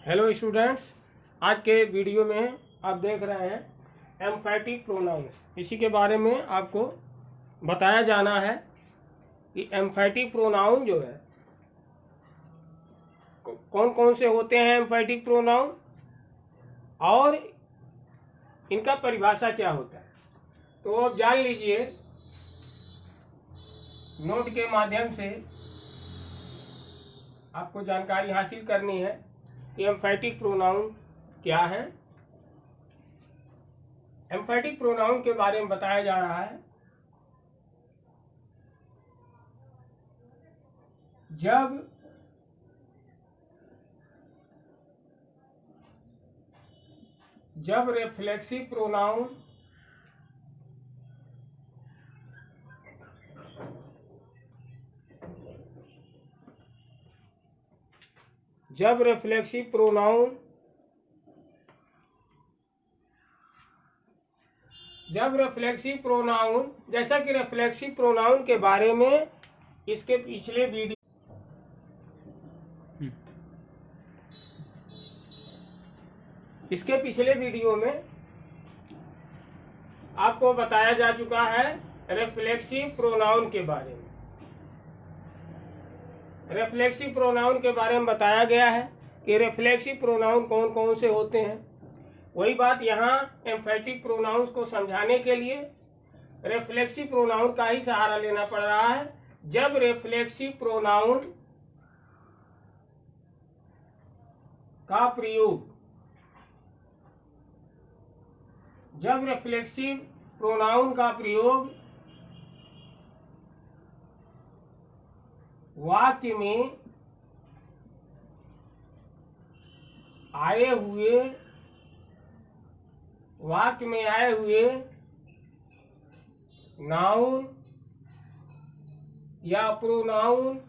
Hello students, आज के video में आप देख रहे हैं एम्फैटिक प्रोनाउंस। इसी के बारे में आपको बताया जाना है कि एम्फैटिक प्रोनाउन जो है कौन कौन से होते हैं एम्फैटिक प्रोनाउन और इनका परिभाषा क्या होता है। तो आप जान लीजिए, नोट के माध्यम से आपको जानकारी हासिल करनी है कि एम्फैटिक प्रोनाउन क्या है। एम्फैटिक प्रोनाउन के बारे में बताया जा रहा है जब रिफ्लेक्सिव प्रोनाउन जब रिफ्लेक्सिव प्रोनाउन जैसा कि रिफ्लेक्सिव प्रोनाउन के बारे में इसके पिछले वीडियो में आपको बताया जा चुका है रिफ्लेक्सिव प्रोनाउन के बारे में। रिफ्लेक्सिव प्रोनाउन के बारे में बताया गया है कि रिफ्लेक्सिव प्रोनाउन कौन कौन से होते हैं। वही बात यहाँ एम्फैटिक प्रोनाउंस को समझाने के लिए रिफ्लेक्सिव प्रोनाउन का ही सहारा लेना पड़ रहा है। जब रिफ्लेक्सिव प्रोनाउन का प्रयोग वाक्य में आए हुए नाउन या प्रोनाउन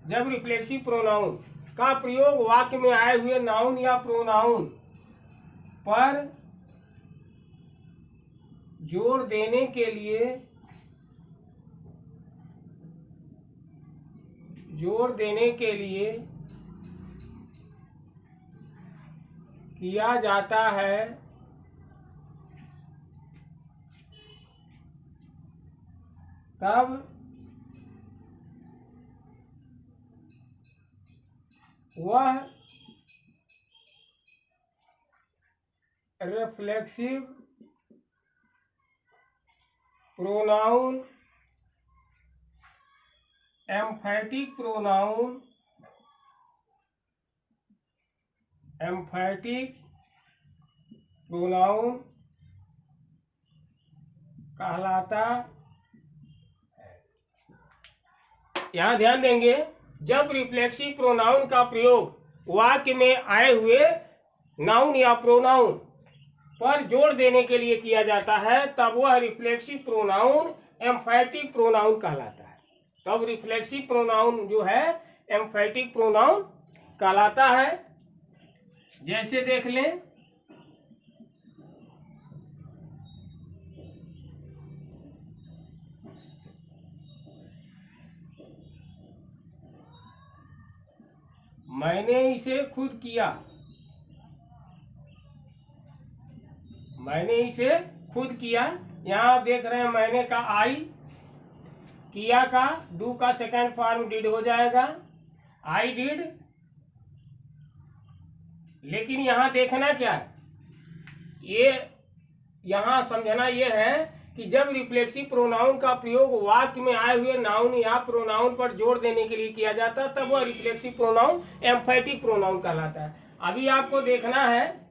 जब रिफ्लेक्सिव प्रोनाउन का प्रयोग वाक्य में आए हुए नाउन या प्रोनाउन पर जोर देने के लिए किया जाता है, तब वह रिफ्लेक्सिव प्रोनाउन एम्फैटिक प्रोनाउन कहलाता है। यहाँ ध्यान देंगे, जब रिफ्लेक्सिव प्रोनाउन का प्रयोग वाक्य में आए हुए नाउन या प्रोनाउन पर जोर देने के लिए किया जाता है, तब वह रिफ्लेक्सिव प्रोनाउन एम्फैटिक प्रोनाउन कहलाता है। तब रिफ्लेक्सिव प्रोनाउन जो है एम्फैटिक प्रोनाउन कहलाता है। जैसे देख लें, मैंने इसे खुद किया। यहाँ आप देख रहे हैं, मैंने का आई, किया का डू का सेकंड फॉर्म डिड हो जाएगा, आई डिड। लेकिन यहाँ देखना क्या है, ये यहाँ समझना ये है कि जब रिफ्लेक्सिव प्रोनाउन का प्रयोग वाक्य में आए हुए नाउन या प्रोनाउन पर जोर देने के लिए किया जाता है, तब वह रिफ्लेक्सिव प्रोनाउन एम्फैटिक प्रोनाउन कहलाता है। अभी आपको देखना है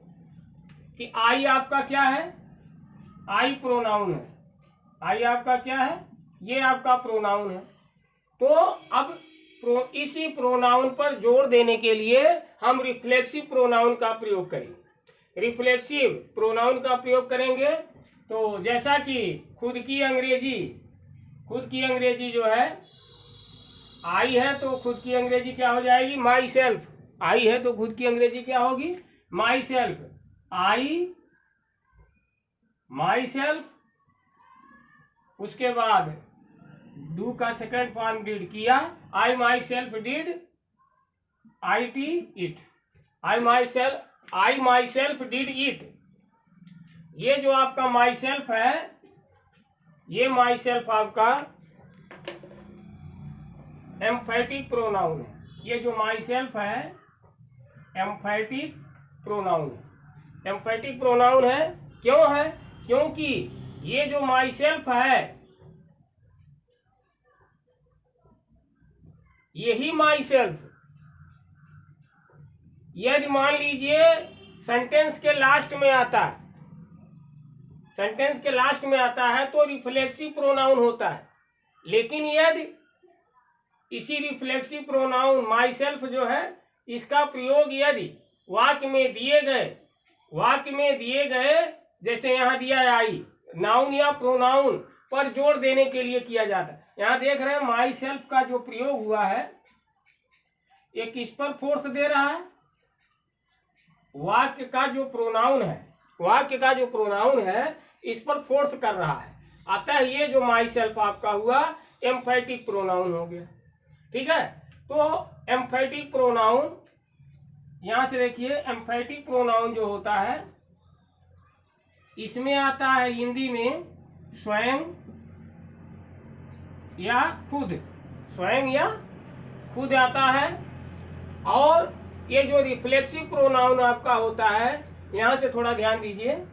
कि आई आपका क्या है, आई प्रोनाउन है। आई आपका क्या है, ये आपका प्रोनाउन है। तो अब इसी प्रोनाउन पर जोर देने के लिए हम रिफ्लेक्सिव प्रोनाउन का प्रयोग करेंगे। रिफ्लेक्सिव प्रोनाउन का प्रयोग करेंगे तो जैसा कि खुद की अंग्रेजी जो है आई है, तो खुद की अंग्रेजी क्या हो जाएगी, माई सेल्फ। आई है तो खुद की अंग्रेजी क्या होगी, my self. I my self, उसके बाद डू का सेकंड फॉर्म डिड, किया। I myself did IT it, I myself did it. ये जो आपका माई सेल्फ है, ये माई सेल्फ आपका एम्फैटिक प्रोनाउन है। ये जो माई सेल्फ है एम्फैटिक प्रोनाउन है। एम्फैटिक प्रोनाउन है, क्यों है? क्योंकि ये जो माई सेल्फ है, यही माई सेल्फ, यदि मान लीजिए सेंटेंस के लास्ट में आता है, सेंटेंस के लास्ट में आता है तो रिफ्लेक्सिव प्रोनाउन होता है। लेकिन यदि इसी रिफ्लेक्सिव प्रोनाउन माई सेल्फ जो है, इसका प्रयोग यदि वाक्य में दिए गए जैसे यहाँ दिया है आई, नाउन या प्रोनाउन पर जोर देने के लिए किया जाता है। यहाँ देख रहे हैं माई सेल्फ का जो प्रयोग हुआ है, ये किस पर फोर्स दे रहा है? वाक्य का जो प्रोनाउन है इस पर फोर्स कर रहा है। अतः ये जो माई सेल्फ आपका हुआ एम्फैटिक प्रोनाउन हो गया। ठीक है, तो एम्फैटिक प्रोनाउन, यहां से देखिए एम्फैटिक प्रोनाउन जो होता है, इसमें आता है हिंदी में स्वयं या खुद, स्वयं या खुद आता है। और ये जो रिफ्लेक्सिव प्रोनाउन आपका होता है, यहां से थोड़ा ध्यान दीजिए,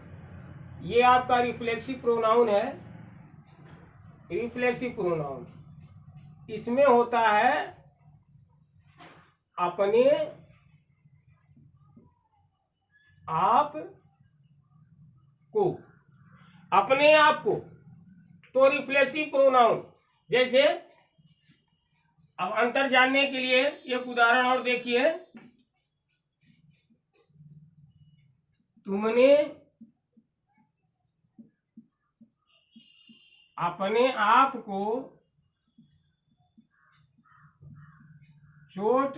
ये आपका रिफ्लेक्सिव प्रोनाउन है। रिफ्लेक्सिव प्रोनाउन इसमें होता है अपने आप को, तो रिफ्लेक्सिव प्रोनाउन, जैसे अब अंतर जानने के लिए एक उदाहरण और देखिए, तुमने अपने आप को चोट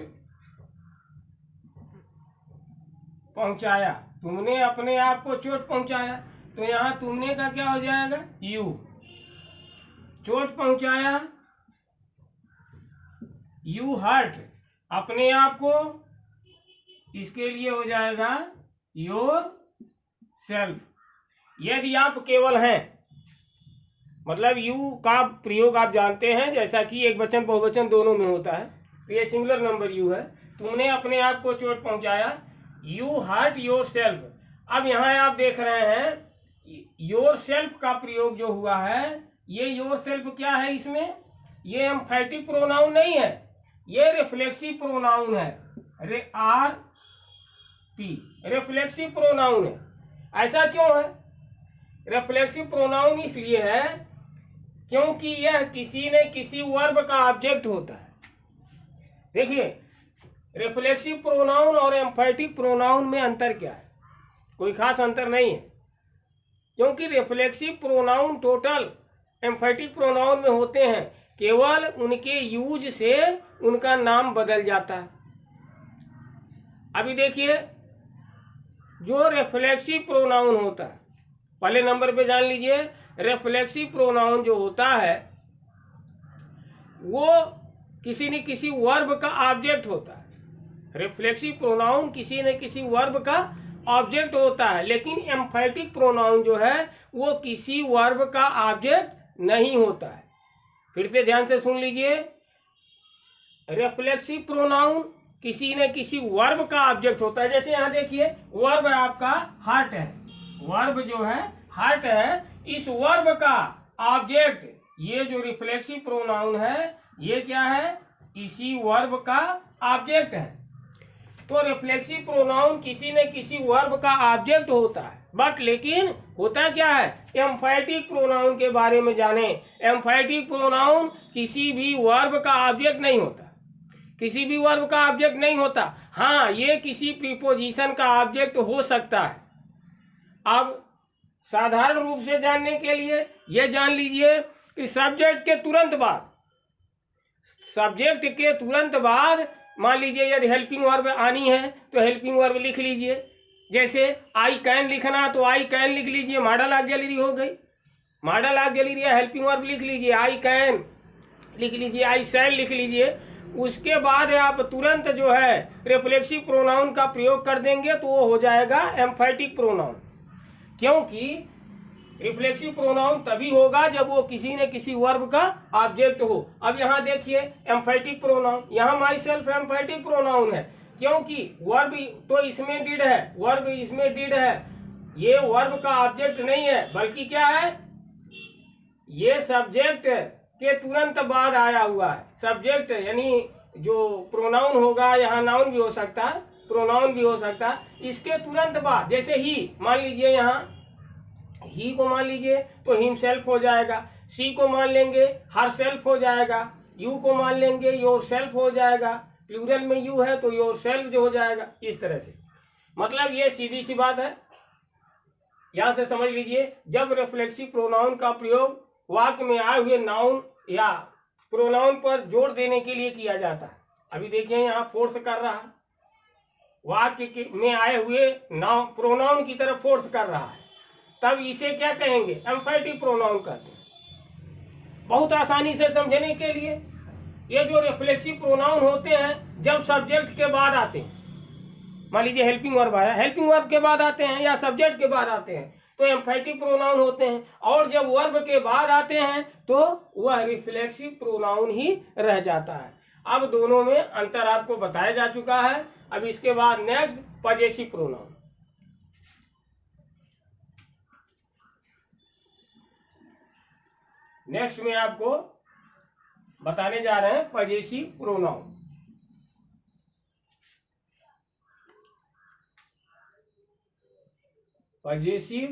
पहुंचाया, तुमने अपने आप को चोट पहुंचाया, तो यहाँ तुमने का क्या हो जाएगा? यू। चोट पहुंचाया, यू हर्ट अपने आप को, इसके लिए हो जाएगा योर सेल्फ। यदि आप केवल हैं, मतलब यू का प्रयोग आप जानते हैं, जैसा कि एक वचन बहुवचन दोनों में होता है, तो ये सिंगुलर नंबर यू है। तुमने अपने आप को चोट पहुंचाया, यू हर्ट योर सेल्फ। अब यहाँ आप देख रहे हैं योर सेल्फ का प्रयोग जो हुआ है, ये योर सेल्फ क्या है? इसमें ये एम्फैटिक प्रोनाउन नहीं है, ये रिफ्लेक्सिव प्रोनाउन है। रिफ्लेक्सिव प्रोनाउन है। ऐसा क्यों है? रिफ्लेक्सिव प्रोनाउन इसलिए है क्योंकि यह किसी न किसी वर्ब का ऑब्जेक्ट होता है। देखिए, रिफ्लेक्सिव प्रोनाउन और एम्फैटिक प्रोनाउन में अंतर क्या है? कोई खास अंतर नहीं है, क्योंकि रिफ्लेक्सिव प्रोनाउन टोटल एम्फैटिक प्रोनाउन में होते हैं, केवल उनके यूज से उनका नाम बदल जाता है। अभी देखिए, जो रिफ्लेक्सिव प्रोनाउन होता है, पहले नंबर पे जान लीजिए, रिफ्लेक्सिव प्रोनाउन जो होता है वो किसी न किसी वर्ब का ऑब्जेक्ट होता है। रिफ्लेक्सिव प्रोनाउन किसी न किसी वर्ब का ऑब्जेक्ट होता है, लेकिन एम्फैटिक प्रोनाउन जो है वो किसी वर्ब का ऑब्जेक्ट नहीं होता है। फिर से ध्यान से सुन लीजिए, रिफ्लेक्सिव प्रोनाउन किसी न किसी वर्ब का ऑब्जेक्ट होता है। जैसे यहाँ देखिए, वर्ब आपका हार्ट है, वर्ब जो है हार्ट है, इस वर्ब का ऑब्जेक्ट ये जो रिफ्लेक्सिव प्रोनाउन है, ये क्या है? इसी वर्ब का ऑब्जेक्ट है। तो रिफ्लेक्सिव प्रोनाउन किसी न किसी वर्ब का ऑब्जेक्ट होता है, बट लेकिन होता क्या है? एम्फैटिक प्रोनाउन के बारे में जाने। एम्फैटिक प्रोनाउन किसी भी वर्ब का ऑब्जेक्ट नहीं होता, किसी भी वर्ब का ऑब्जेक्ट नहीं होता। हाँ, ये किसी प्रीपोजिशन का ऑब्जेक्ट हो सकता है। अब साधारण रूप से जानने के लिए ये जान लीजिए कि सब्जेक्ट के तुरंत बाद मान लीजिए यदि हेल्पिंग वर्ब आनी है तो हेल्पिंग वर्ब लिख लीजिए। जैसे आई कैन लिखना तो आई कैन लिख लीजिए, मॉडल ऑक्सिलरी हो गई, मॉडल ऑक्सिलरी हेल्पिंग वर्ब लिख लीजिए आई कैन। लिख लीजिए, आई शैल लिख लीजिए। उसके बाद आप तुरंत जो है रिफ्लेक्सिव प्रोनाउन का प्रयोग कर देंगे तो वो हो जाएगा एम्फैटिक प्रोनाउन। क्योंकि रिफ्लेक्सिव प्रोनाउन तभी होगा जब वो किसी न किसी वर्ब का ऑब्जेक्ट हो। अब यहाँ देखिए एम्फैटिक प्रोनाउन, यहाँ माई सेल्फ एम्फैटिक प्रोनाउन है क्योंकि वर्ब तो इसमें डिड है, वर्ब इसमें डिड है, ये वर्ब का ऑब्जेक्ट नहीं है बल्कि क्या है, ये सब्जेक्ट के तुरंत बाद आया हुआ है। सब्जेक्ट यानी जो प्रोनाउन होगा, यहाँ नाउन भी हो सकता है, प्रोनाउन भी हो सकता है, इसके तुरंत बाद। जैसे ही मान लीजिए, यहाँ ही को मान लीजिए तो हिमसेल्फ हो जाएगा, सी को मान लेंगे हर सेल्फ हो जाएगा, यू को मान लेंगे योर सेल्फ हो जाएगा, प्लूरल में यू है तो योर सेल्फ जो हो जाएगा। इस तरह से मतलब ये सीधी सी बात है। यहां से समझ लीजिए, जब रिफ्लेक्सिव प्रोनाउन का प्रयोग वाक्य में आए हुए नाउन या प्रोनाउन पर जोर देने के लिए किया जाता है। अभी देखिए यहाँ फोर्स कर रहा है, वाक्य में आए हुए नाउन प्रोनाउन की तरफ फोर्स कर रहा है, तब इसे क्या कहेंगे, एम्फैटिक प्रोनाउन कहते हैं। बहुत आसानी से समझने के लिए, ये जो रिफ्लेक्सिव प्रोनाउन होते हैं जब सब्जेक्ट के बाद आते हैं, मान लीजिए हेल्पिंग वर्ब आया, हेल्पिंग वर्ब के बाद आते हैं या सब्जेक्ट के बाद आते हैं तो एम्फैटिक प्रोनाउन होते हैं, और जब वर्ब के बाद आते हैं तो वह रिफ्लेक्सिव प्रोनाउन ही रह जाता है। अब दोनों में अंतर आपको बताया जा चुका है। अब इसके बाद नेक्स्ट पजेसिव प्रोनाउन। नेक्स्ट में आपको बताने जा रहे हैं possessive pronoun. Possessive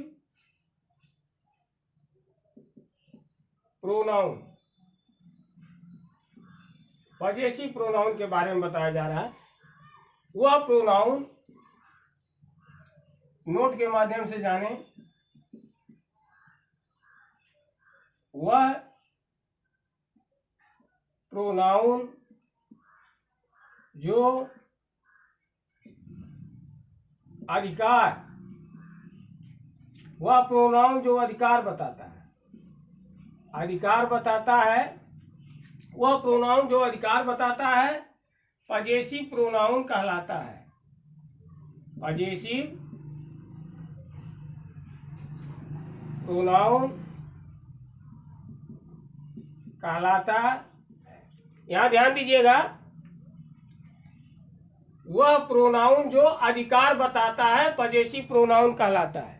pronoun, possessive pronoun के बारे में बताया जा रहा है। वह प्रोनाउन, नोट के माध्यम से जाने, वह प्रोनाउन जो अधिकार, वह प्रोनाउन जो अधिकार बताता है, अधिकार बताता है, वह प्रोनाउन जो अधिकार बताता है पजेसिव प्रोनाउन कहलाता है। पजेसिव प्रोनाउन कहलाता है। यहां ध्यान दीजिएगा, वह प्रोनाउन जो अधिकार बताता है पजेसिव प्रोनाउन कहलाता है।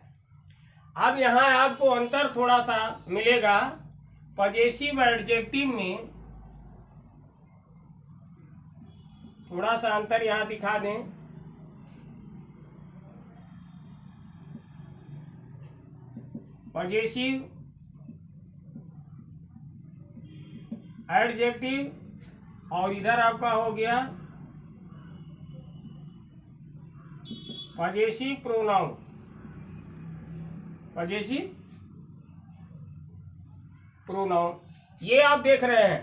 अब यहाँ आपको अंतर थोड़ा सा मिलेगा। पजेसिव एडजेक्टिव में थोड़ा सा अंतर यहाँ दिखा दें। पजेसिव एडजेक्टिव और इधर आपका हो गया पजेसिव प्रोनाउन, पजेसिव प्रोनाउन, ये आप देख रहे हैं।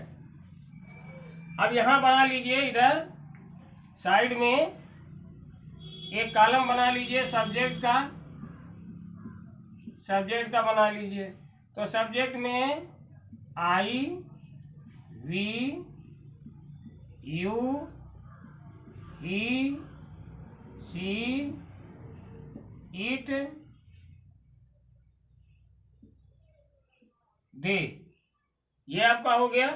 अब यहां बना लीजिए, इधर साइड में एक कॉलम बना लीजिए सब्जेक्ट का, सब्जेक्ट का बना लीजिए। तो सब्जेक्ट में I, we, you, he, she, it, they, ये आपका हो गया।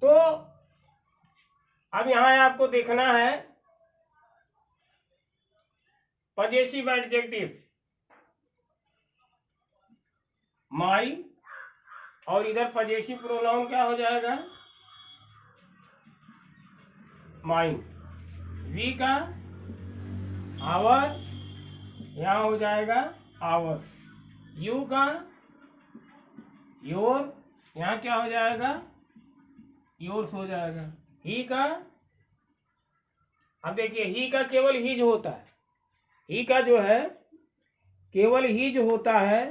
तो अब यहां आपको देखना है पजेसिव एडजेक्टिव माई, और इधर पजेसिव प्रोनाउन क्या हो जाएगा, माइन। वी का आवर, यहां हो जाएगा आवर। यू का योर, यहां क्या हो जाएगा, योर्स हो जाएगा। ही का, अब देखिए ही का केवल हिज होता है, ही का जो है केवल हिज होता है।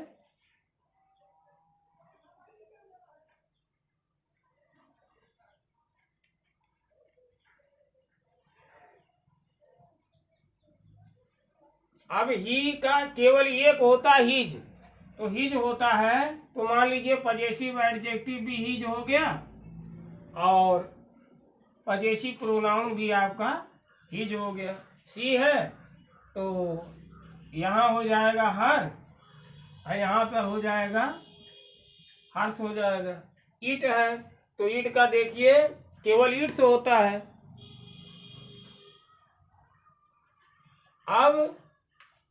अब ही का केवल एक होता हिज, तो हिज होता है, तो मान लीजिए पजेसिव एडजेक्टिव भी हिज हो गया और पजेसी प्रोनाउन भी आपका हिज हो गया। सी है तो यहाँ हो जाएगा हर, और यहाँ पर हो जाएगा हर्ष हो जाएगा। ईट है तो ईट का देखिए केवल ईट से होता है। अब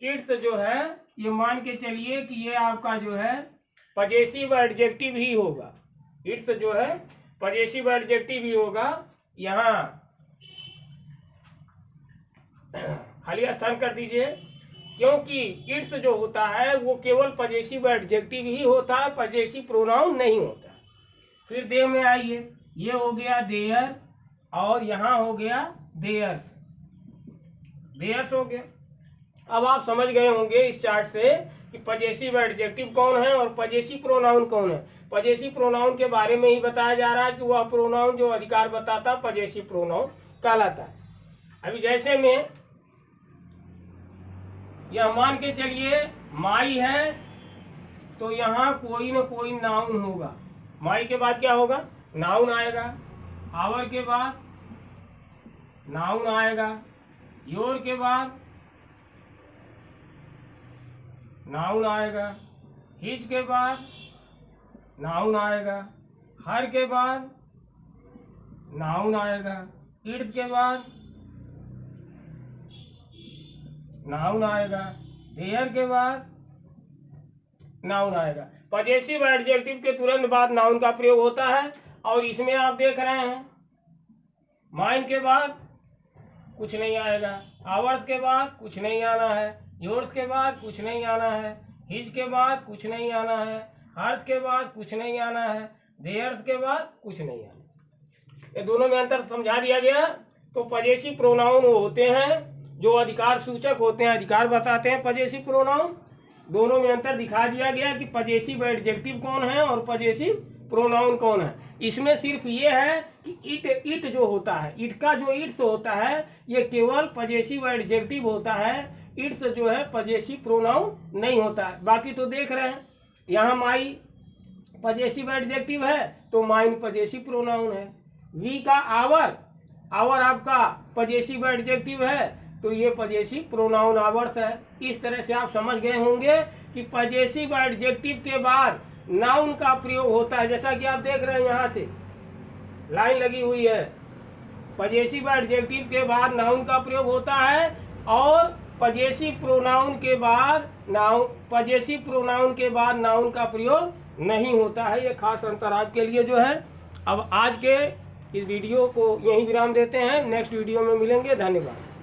ईट से जो है ये मान के चलिए कि ये आपका जो है पजेसिव एडजेक्टिव ही होगा। ईट से जो है पजेसिव एडजेक्टिव ही होगा। यहाँ खाली स्थान कर दीजिए, क्योंकि इट्स जो होता है वो केवल पजेसिव एडजेक्टिव ही होता है, पजेसिव प्रोनाउन नहीं होता। फिर दे में आइए, ये हो गया देयर और यहाँ हो गया देयर्स, देयर्स हो गया। अब आप समझ गए होंगे इस चार्ट से कि पजेसिव एडजेक्टिव कौन है और पजेसिव प्रोनाउन कौन है। पजेसिव प्रोनाउन के बारे में ही बताया जा रहा है कि वह प्रोनाउन जो अधिकार बताता पजेसिव प्रोनाउन कहलाता है। अभी जैसे में यह मान के चलिए माई है तो यहाँ कोई न कोई नाउन होगा। माई के बाद क्या होगा? नाउन आएगा। आवर के बाद नाउन आएगा। योर के बाद नाउन आएगा। हिज के बाद नाउन आएगा। हर के बाद नाउन आएगा। इट्स के बाद नाउन आएगा। देयर के बाद नाउन आएगा। पजेसिव एडजेक्टिव के तुरंत बाद नाउन का प्रयोग होता है और इसमें आप देख रहे हैं माइन के बाद कुछ नहीं आएगा। आवर्स के बाद कुछ नहीं आना है। योर्स के बाद कुछ नहीं आना है। हिज के बाद कुछ नहीं आना है। हर्ष के बाद कुछ नहीं आना है। देयर्स के बाद कुछ नहीं आना। ये दोनों में अंतर समझा दिया गया। तो पजेसिव प्रोनाउन वो होते हैं जो अधिकार सूचक होते हैं, अधिकार बताते हैं पजेसिव प्रोनाउन। दोनों में अंतर दिखा दिया गया कि पजेसिव एडजेक्टिव कौन है और पजेसिव प्रोनाउन कौन है। इसमें सिर्फ ये है कि इट जो होता है, इट का जो इट्स होता है ये केवल पजेसिव एडजेक्टिव होता है। इट्स जो है पजेसिव प्रोनाउन नहीं होता है। बाकी तो देख रहे हैं यहाँ माई पजेसिव एडजेक्टिव है तो माइन पजेसिव प्रोनाउन है। वी का आवर, आवर आपका पजेसिव एडजेक्टिव है तो ये पजेसिव प्रोनाउन आवर्स है। इस तरह से आप समझ गए होंगे कि पजेसिव एडजेक्टिव के बाद नाउन का प्रयोग होता है। जैसा कि आप देख रहे हैं यहाँ से लाइन लगी हुई है, पजेसिव एडजेक्टिव के बाद नाउन का प्रयोग होता है और पजेसिव प्रोनाउन के बाद नाउन का प्रयोग नहीं होता है। ये खास अंतर आपके लिए जो है। अब आज के इस वीडियो को यहीं विराम देते हैं, नेक्स्ट वीडियो में मिलेंगे। धन्यवाद।